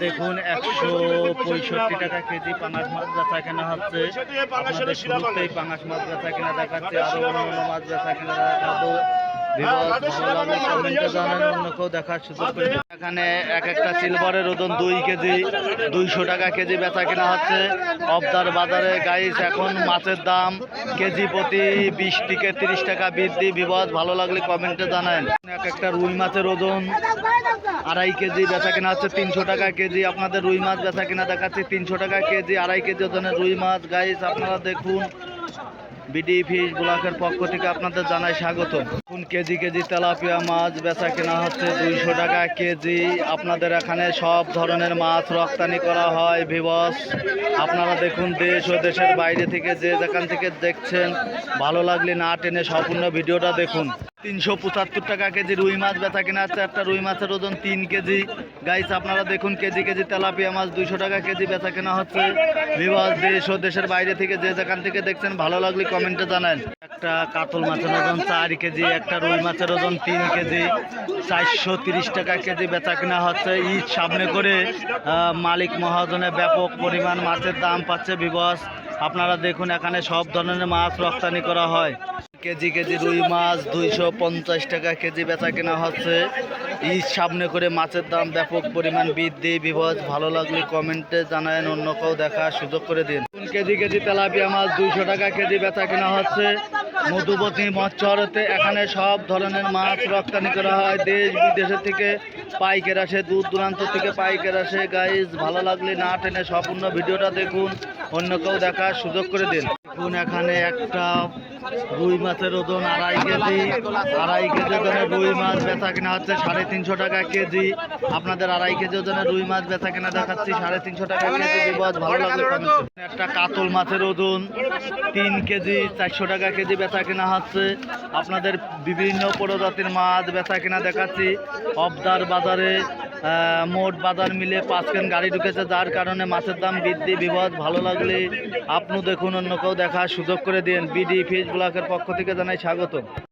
দেখুন 165 টাকা কেজি পাঙাশ মাছ বেচা কেনা হচ্ছে। আপনাদের শুরুতেই পাঙাশ মাছ বেচা কেনা দেখাচ্ছে, আরো অন্যান্য মাছ বেচা কেনা দেখাবো। এখানে এক একটা সিলভারের ওজন 2 কেজি 200 টাকা কেজি বেচা কেনা হচ্ছে অবদার বাজারে। গাইস এখন মাছের দাম কেজি প্রতি 20 থেকে 30 টাকা বৃদ্ধি। বিবাদ ভালো লাগলে কমেন্টে জানান। এক একটা রুই মাছের ওজন 2.5 কেজি বেচা কেনা হচ্ছে 300 টাকা কেজি। আপনাদের রুই মাছ বেচা কেনা দেখাচ্ছে 300 টাকা কেজি, 2.5 কেজি ওজনের রুই মাছ। গাইস আপনারা দেখুন, বিডি ফিশ ব্লকের পক্ষ থেকে আপনাদের জানাই স্বাগত। কেজি কেজি তেলাপিয়া মাছ বেচা কেনা হচ্ছে 200 টাকা কেজি। আপনাদের এখানে সব ধরনের মাছ রপ্তানি করা হয় ভিউয়ার্স। আপনারা দেখুন, দেশ ও দেশের বাইরে থেকে যে যেখান থেকে দেখছেন, ভালো লাগলে না টেনে সম্পূর্ণ ভিডিওটা দেখুন। 375 টাকা কেজি রুই মাছ বেচা কেনা হচ্ছে। একটা রুই মাছের ওজন 3 কেজি। গাইস আপনারা দেখুন, কেজি কেজি তেলাপিয়া মাছ 200 টাকা কেজি বেচা কেনা হচ্ছে ভিউয়ার্স। দেশ ও দেশের বাইরে থেকে যে যেখান থেকে দেখছেন, ভালো লাগলে কমেন্টে জানান। একটা কাতল মাছের ওজন 4 কেজি, একটা রুই মাছের ওজন 3 কেজি, 430 টাকা কেজি বেচা কেনা হচ্ছে। ঈদ সামনে করে মালিক মহাজনের ব্যাপক পরিমাণ মাছের দাম পাচ্ছে ভিউয়ার্স। আপনারা দেখুন, এখানে সব ধরনের মাছ রপ্তানি করা হয়। কেজি কেজি রুই মাছ 250 টাকা কেজি বেচা কেনা হচ্ছে। ঈদ সামনে করে মাছের দাম ব্যাপক পরিমাণ বৃদ্ধি। বিভাজ ভালো লাগলে কমেন্টে জানায়েন, অন্য কেউ দেখার সুযোগ করে দিন। কেজি কেজি তেলাপিয়া মাছ 200 টাকা কেজি বেচা কেনা হচ্ছে মধুবতী মৎস্যতে। এখানে সব ধরনের মাছ রপ্তানি করা হয়, দেশ বিদেশের থেকে পাইকার আসে, দূর দূরান্ত থেকে পাইকার আসে। গাইজ ভালো লাগলে না টেনে সম্পূর্ণ ভিডিওটা দেখুন, অন্য কেউ দেখার সুযোগ করে দিন। দেখুন, এখানে একটা রুই মাছের ওজন 2.5 কেজি, 2.5 কেজি ওজনের রুই মাছ বেচা কেনা হচ্ছে 350 টাকা কেজি। আপনাদের 2.5 কেজি ওজনের রুই মাছ বেচা কেনা দেখাচ্ছি 350 টাকা কেজি। বিবাদ ভালো লাগলে একটা কাতল মাছের ওজন 3 কেজি 400 টাকা কেজি বেচা কেনা হচ্ছে। আপনাদের বিভিন্ন প্রজাতির মাছ বেচা কেনা দেখাচ্ছি অবদার বাজারে। মোট বাজার মিলে 5 কেন গাড়ি ঢুকেছে, যার কারণে মাছের দাম বৃদ্ধি। বিবাদ ভালো লাগলে আপনি দেখুন, অন্য কেউ দেখার সুযোগ করে দিন। বিডি ফিশ ব্লকের পক্ষ থেকে জানাই স্বাগত।